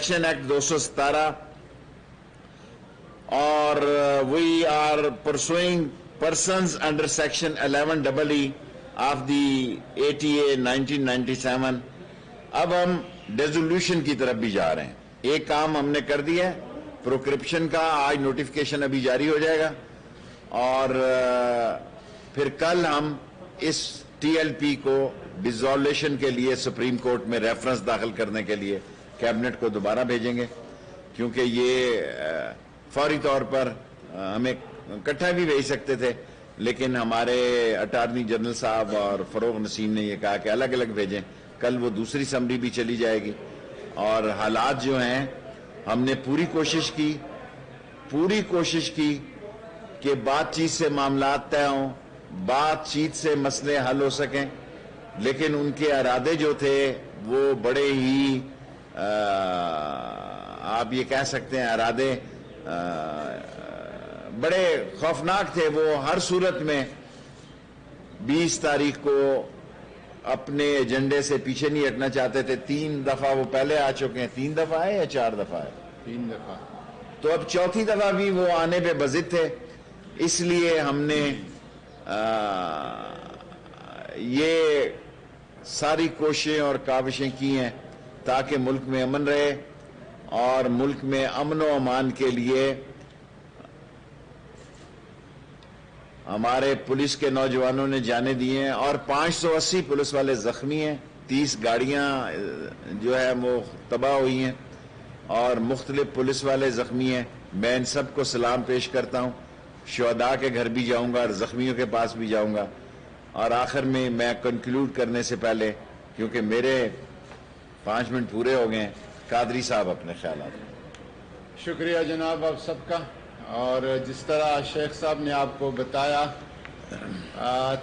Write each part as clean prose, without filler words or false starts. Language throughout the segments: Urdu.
Election Act 217, or we are pursuing persons under Section 11EE of the ATA 1997. اب ہم ڈیزولوشن کی طرف بھی جا رہے ہیں. ایک کام ہم نے کر دیا ہے پروکرپشن کا, آج نوٹیفیکیشن ابھی جاری ہو جائے گا, اور پھر کل ہم اس ٹی ایل پی کو ڈیزولوشن کے لیے سپریم کورٹ میں ریفرنس داخل کرنے کے لیے کیبنٹ کو دوبارہ بھیجیں گے, کیونکہ یہ فوری طور پر ہمیں اکٹھا بھی بھیج سکتے تھے, لیکن ہمارے اٹارنی جنرل صاحب اور فروغ نسیم نے یہ کہا کہ الگ الگ بھیجیں. کل وہ دوسری اسمبلی بھی چلی جائے گی, اور حالات جو ہیں ہم نے پوری کوشش کی کہ بات چیت سے معاملات طے ہوں, بات چیت سے مسئلے حل ہو سکیں, لیکن ان کے ارادے جو تھے وہ بڑے ہی آپ یہ کہہ سکتے ہیں ارادے بڑے خوفناک تھے. وہ ہر صورت میں 20 تاریخ کو اپنے ایجنڈے سے پیچھے نہیں ہٹنا چاہتے تھے. 3 دفعہ وہ پہلے آ چکے ہیں. 3 دفعہ ہے یا 4 دفعہ ہے؟ 3 دفعہ. تو اب 4تھی دفعہ بھی وہ آنے پہ بضد تھے. اس لیے ہم نے یہ ساری کوششیں اور کاوشیں کی ہیں تاکہ ملک میں امن رہے, اور ملک میں امن و امان کے لیے ہمارے پولیس کے نوجوانوں نے جانیں دی ہیں, اور 580 پولیس والے زخمی ہیں. 30 گاڑیاں جو ہے وہ تباہ ہوئی ہیں, اور مختلف پولیس والے زخمی ہیں. میں ان سب کو سلام پیش کرتا ہوں. شہداء کے گھر بھی جاؤں گا اور زخمیوں کے پاس بھی جاؤں گا. اور آخر میں کنکلوڈ کرنے سے پہلے, کیونکہ میرے 5 منٹ پورے ہو گئے ہیں, قادری صاحب اپنے خیالات. شکریہ جناب آپ سب کا. اور جس طرح شیخ صاحب نے آپ کو بتایا,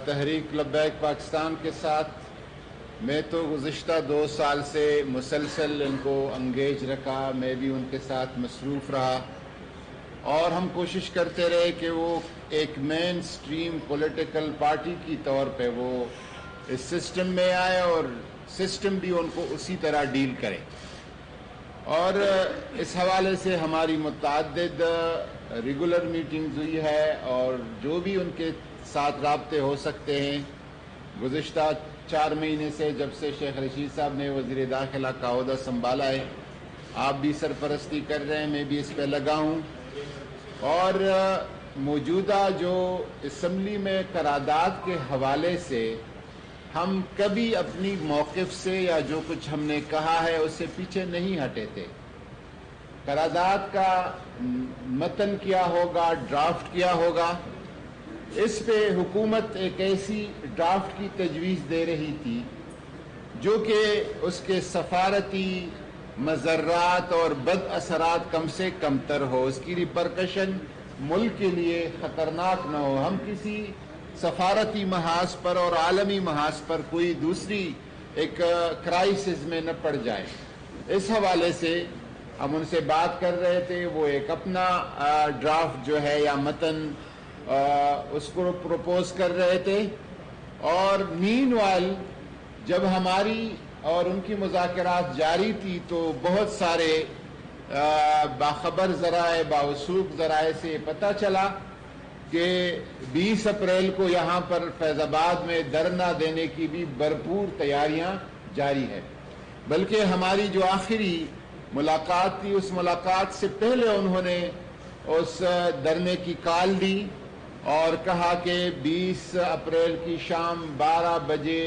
تحریک لبیک پاکستان کے ساتھ میں تو گزشتہ 2 سال سے مسلسل ان کو انگیج رکھا, میں بھی ان کے ساتھ مصروف رہا, اور ہم کوشش کرتے رہے کہ وہ ایک مین سٹریم پولیٹیکل پارٹی کی طور پہ وہ اس سسٹم میں آئے اور سسٹم بھی ان کو اسی طرح ڈیل کرے. اور اس حوالے سے ہماری متعدد ریگولر میٹنگز ہوئی ہے, اور جو بھی ان کے ساتھ رابطے ہو سکتے ہیں. گزشتہ 4 مہینے سے جب سے شیخ رشید صاحب نے وزیر داخلہ کا عہدہ سنبھالا ہے, آپ بھی سرپرستی کر رہے ہیں, میں بھی اس پہ لگا ہوں. اور موجودہ جو اسمبلی میں قرارداد کے حوالے سے ہم کبھی اپنی موقف سے یا جو کچھ ہم نے کہا ہے اس سے پیچھے نہیں ہٹے تھے. قرارداد کا متن کیا ہوگا, ڈرافٹ کیا ہوگا, اس پہ حکومت ایک ایسی ڈرافٹ کی تجویز دے رہی تھی جو کہ اس کے سفارتی مضرات اور بد اثرات کم سے کم تر ہو, اس کی ریپرکشن ملک کے لیے خطرناک نہ ہو, ہم کسی سفارتی محاذ پر اور عالمی محاذ پر کوئی دوسری ایک کرائسس میں نہ پڑ جائے. اس حوالے سے ہم ان سے بات کر رہے تھے. وہ ایک اپنا ڈرافٹ جو ہے یا متن اس کو پروپوز کر رہے تھے, اور مین وائل جب ہماری اور ان کی مذاکرات جاری تھی تو بہت سارے باخبر ذرائع باوثوق ذرائع سے پتہ چلا کہ 20 اپریل کو یہاں پر فیض آباد میں دھرنا دینے کی بھی بھرپور تیاریاں جاری ہے. بلکہ ہماری جو آخری ملاقات تھی اس ملاقات سے پہلے انہوں نے اس دھرنے کی کال دی اور کہا کہ 20 اپریل کی شام 12 بجے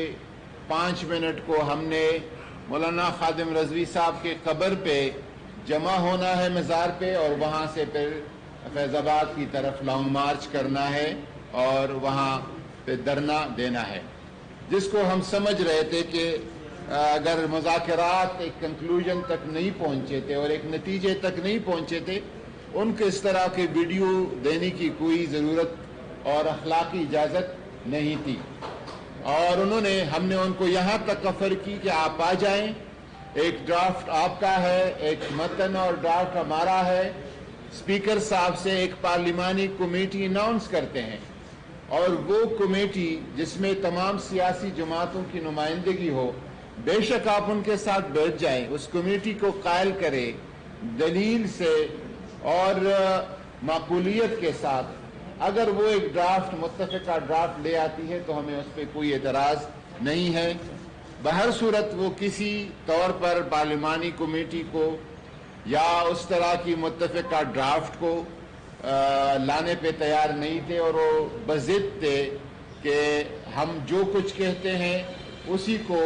5 منٹ کو ہم نے مولانا خادم رضوی صاحب کے قبر پہ جمع ہونا ہے مزار پہ, اور وہاں سے پھر فیض آباد کی طرف لانگ مارچ کرنا ہے اور وہاں پہ دھرنا دینا ہے. جس کو ہم سمجھ رہے تھے کہ اگر مذاکرات ایک کنکلوژن تک نہیں پہنچے تھے اور ایک نتیجے تک نہیں پہنچے تھے, ان کو اس طرح کے ویڈیو دینے کی کوئی ضرورت اور اخلاقی اجازت نہیں تھی. اور ہم نے ان کو یہاں تک آفر کی کہ آپ آ جائیں, ایک ڈرافٹ آپ کا ہے, ایک متن اور ڈرافٹ ہمارا ہے, اسپیکر صاحب سے ایک پارلیمانی کمیٹی اناؤنس کرتے ہیں, اور وہ کمیٹی جس میں تمام سیاسی جماعتوں کی نمائندگی ہو, بے شک آپ ان کے ساتھ بیٹھ جائیں، اس کمیٹی کو قائل کریں دلیل سے اور معقولیت کے ساتھ. اگر وہ ایک ڈرافٹ متفقہ ڈرافٹ لے آتی ہے تو ہمیں اس پہ کوئی اعتراض نہیں ہے. بہر صورت وہ کسی طور پر پارلیمانی کمیٹی کو یا اس طرح کی متفقہ ڈرافٹ کو لانے پہ تیار نہیں تھے، اور وہ بضد تھے کہ ہم جو کچھ کہتے ہیں اسی کو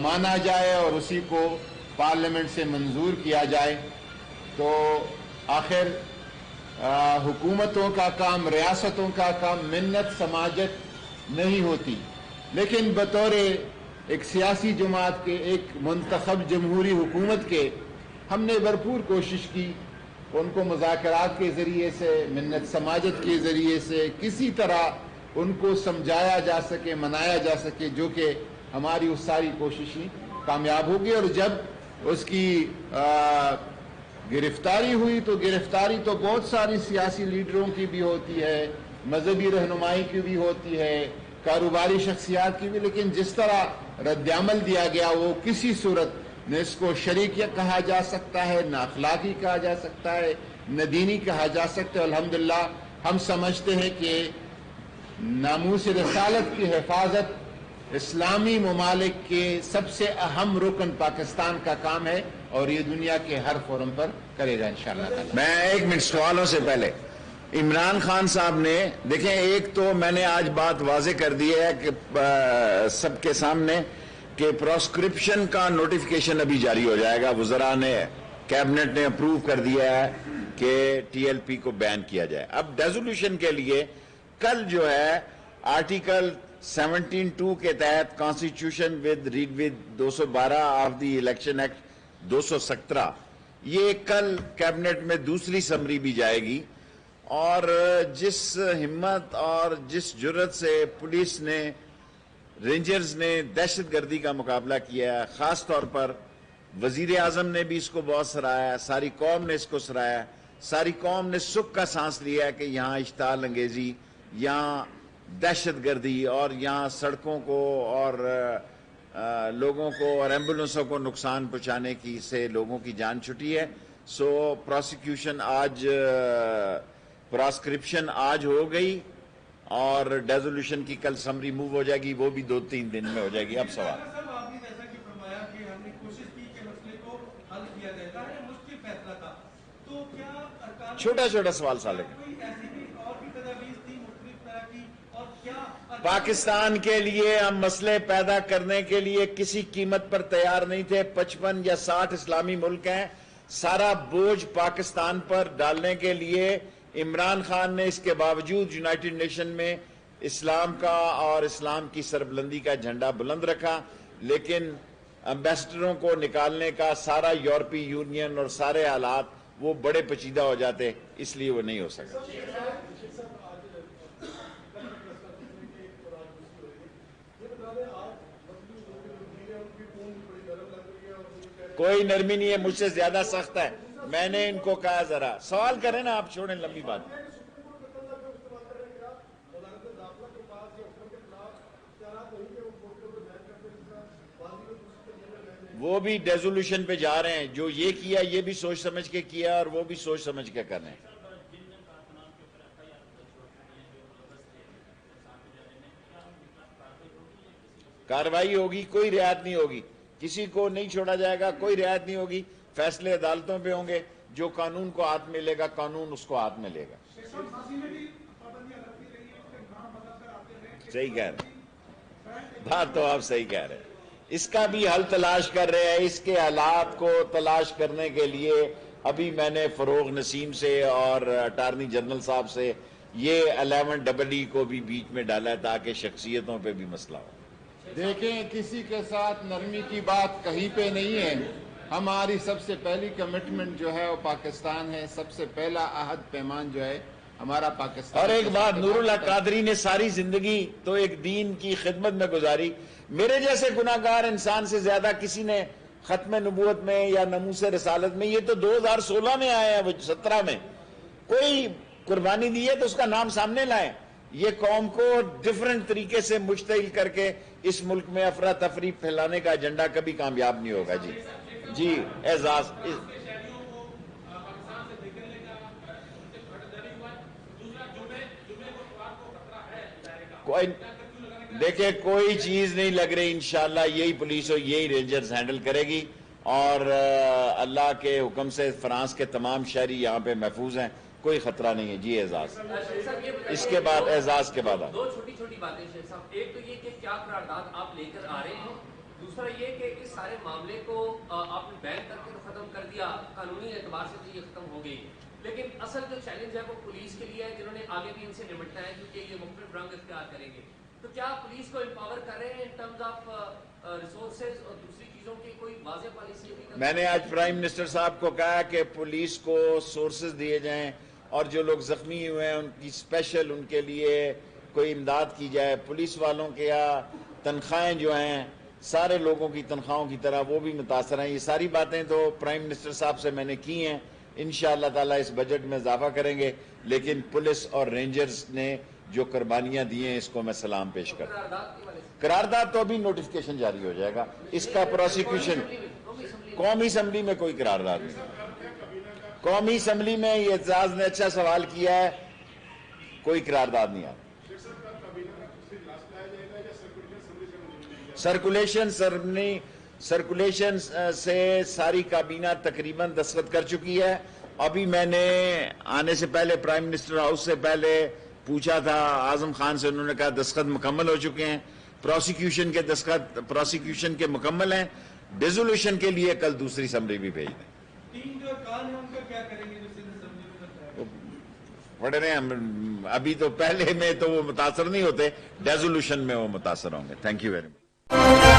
مانا جائے اور اسی کو پارلیمنٹ سے منظور کیا جائے. تو آخر حکومتوں کا کام، ریاستوں کا کام منت سماجت نہیں ہوتی، لیکن بطور ایک سیاسی جماعت کے، ایک منتخب جمہوری حکومت کے، ہم نے بھرپور کوشش کی ان کو مذاکرات کے ذریعے سے، منت سماجت کے ذریعے سے کسی طرح ان کو سمجھایا جا سکے، منایا جا سکے، جو کہ ہماری اس ساری کوششیں کامیاب ہوگی. اور جب اس کی گرفتاری ہوئی تو گرفتاری تو بہت ساری سیاسی لیڈروں کی بھی ہوتی ہے، مذہبی رہنمائی کی بھی ہوتی ہے، کاروباری شخصیات کی بھی، لیکن جس طرح رد عمل دیا گیا وہ کسی صورت نہ اس کو شریعت کہا جا سکتا ہے، نہ اخلاقی کہا جا سکتا ہے، نہ دینی کہا جا سکتا ہے. الحمدللہ ہم سمجھتے ہیں کہ ناموس رسالت کی حفاظت اسلامی ممالک کے سب سے اہم رکن پاکستان کا کام ہے، اور یہ دنیا کے ہر فورم پر کرے گا انشاءاللہ تعالی. میں ایک منٹ سوالوں سے پہلے عمران خان صاحب نے دیکھیں، ایک تو میں نے آج بات واضح کر دی ہے کہ سب کے سامنے کہ پراسکرپشن کا نوٹیفیکیشن ابھی جاری ہو جائے گا. وزراء نے، کیبنٹ نے اپروو کر دیا ہے کہ ٹی ایل پی کو بین کیا جائے. اب ڈیزولوشن کے لیے کل جو ہے آرٹیکل 17(2) کے تحت constitution read with 212 of the election act 217، یہ کل کیبنٹ میں دوسری سمری بھی جائے گی. اور جس ہمت اور جس جرت سے پولیس نے، رینجرز نے دہشت گردی کا مقابلہ کیا ہے، خاص طور پر وزیر اعظم نے بھی اس کو بہت سراہا، ساری قوم نے اس کو سراہا، ساری قوم نے سکھ کا سانس لیا کہ یہاں اشتعال انگیزی، یہاں دہشت گردی اور یہاں سڑکوں کو اور لوگوں کو اور ایمبولنسوں کو نقصان پہنچانے کی سے لوگوں کی جان چھٹی ہے. سو پروسیکیوشن آج، پراسکرپشن آج ہو گئی اور ڈیزولوشن کی کل سمری موو ہو جائے گی، وہ بھی 2-3 دن میں ہو جائے گی. اب سوال چھوٹا چھوٹا سوال سالے کا. پاکستان کے لیے ہم مسئلے پیدا کرنے کے لیے کسی قیمت پر تیار نہیں تھے. 55 یا 60 اسلامی ملک ہیں، سارا بوجھ پاکستان پر ڈالنے کے لیے عمران خان نے اس کے باوجود یونائٹڈ نیشن میں اسلام کا اور اسلام کی سربلندی کا جھنڈا بلند رکھا. لیکن امبیسڈروں کو نکالنے کا سارا یورپی یونین اور سارے حالات وہ بڑے پیچیدہ ہو جاتے، اس لیے وہ نہیں ہو سکا. کوئی نرمی نہیں ہے، مجھ سے زیادہ سخت ہے. میں نے ان کو کہا ذرا سوال کریں نا، آپ چھوڑیں لمبی بات. وہ بھی ڈیزولوشن پہ جا رہے ہیں، جو یہ کیا یہ بھی سوچ سمجھ کے کیا اور وہ بھی سوچ سمجھ کے کر رہے ہیں. کارروائی ہوگی، کوئی رعایت نہیں ہوگی، کسی کو نہیں چھوڑا جائے گا، کوئی رعایت نہیں ہوگی. فیصلے عدالتوں پہ ہوں گے، جو قانون کو ہاتھ میں لے گا قانون اس کو ہاتھ میں لے گا. صحیح کہہ رہے ہیں، بات تو آپ صحیح کہہ رہے ہیں. اس کا بھی حل تلاش کر رہے ہیں. اس کے حالات کو تلاش کرنے کے لیے ابھی میں نے فروغ نسیم سے اور اٹارنی جنرل صاحب سے یہ 11EE کو بھی بیچ میں ڈالا ہے تاکہ شخصیتوں پہ بھی مسئلہ ہو. دیکھیں، کسی کے ساتھ نرمی کی بات کہیں پہ نہیں ہے. ہماری سب سے پہلی کمٹمنٹ جو ہے وہ پاکستان ہے. سب سے پہلا عہد پیمان جو ہے ہمارا پاکستان. اور ایک بات، نور اللہ قادری نے ساری زندگی تو ایک دین کی خدمت میں گزاری. میرے جیسے گناہگار انسان سے زیادہ کسی نے ختم نبوت میں یا ناموس رسالت میں، یہ تو 2016 میں آئے ہیں، وہ 17 میں کوئی قربانی دی ہے تو اس کا نام سامنے لائیں. یہ قوم کو ڈفرنٹ طریقے سے مشتعل کر کے اس ملک میں افراتفری پھیلانے کا ایجنڈا کبھی کامیاب نہیں ہوگا. جی اعزاز کوئی دیکھیں کوئی چیز نہیں لگ رہی. انشاءاللہ یہی پولیس اور یہی رینجرز ہینڈل کرے گی اور اللہ کے حکم سے فرانس کے تمام شہری یہاں پہ محفوظ ہیں, کوئی خطرہ نہیں ہے. جی اعزاز اس کے بعد اعزاز کے بعد دو چھوٹی چھوٹی باتیں شیخ صاحب. ایک تو یہ کہ کیا قرارداد آپ لے کر آ رہے ہیں, دوسرا یہ کہ اس سارے معاملے کو آپ نے بین کر کے ختم کر دیا, قانونی اعتبار سے تو یہ ختم ہو گئی, لیکن اصل جو چیلنج ہے وہ پولیس کے لیے ہے جنہوں نے آگے بھی ان سے نمٹنا ہے کیونکہ یہ مختلف رنگ اختیار کریں گے. تو کیا پولیس کو امپاور کر رہے ہیں ان ٹرمز آف ریسورسز اور دوسری چیزوں کی کوئی واضح پالیسی؟ میں نے آج پرائم منسٹر صاحب کو کہا کہ پولیس کو سورسز دیے جائیں اور جو لوگ زخمی ہوئے ہیں ان کی اسپیشل ان کے لیے کوئی امداد کی جائے. پولیس والوں کے تنخواہیں جو ہیں سارے لوگوں کی تنخواہوں کی طرح وہ بھی متاثر ہیں. یہ ساری باتیں تو پرائم منسٹر صاحب سے میں نے کی ہیں. انشاءاللہ تعالی اس بجٹ میں اضافہ کریں گے, لیکن پولیس اور رینجرز نے جو قربانیاں دی ہیں اس کو میں سلام پیش کرتا ہوں. قرارداد تو ابھی نوٹیفکیشن جاری ہو جائے گا, اس کا پروسیکیوشن قومی اسمبلی میں کوئی قرارداد نہیں. قومی اسمبلی میں یہ اعزاز نے اچھا سوال کیا ہے, کوئی قرارداد نہیں آتا. سرکولیشن سے ساری کابینہ تقریباً دستخط کر چکی ہے. ابھی میں نے آنے سے پہلے پرائم منسٹر ہاؤس سے پہلے پوچھا تھا اعظم خان سے, انہوں نے کہا دستخط مکمل ہو چکے ہیں. پروسیکیوشن کے دستخط پروسیکیوشن کے مکمل ہیں. ڈیزولوشن کے لیے کل دوسری اسمبلی بھی بھیج دیں. تین جو ارکان ہیں ان کا کیا کریں گے جو سندھ اسمبلی میں بتایا؟ پڑھ رہے ہیں ابھی تو پہلے میں تو وہ متاثر نہیں ہوتے, ڈیزولوشن میں وہ متاثر ہوں گے. Thank you very much.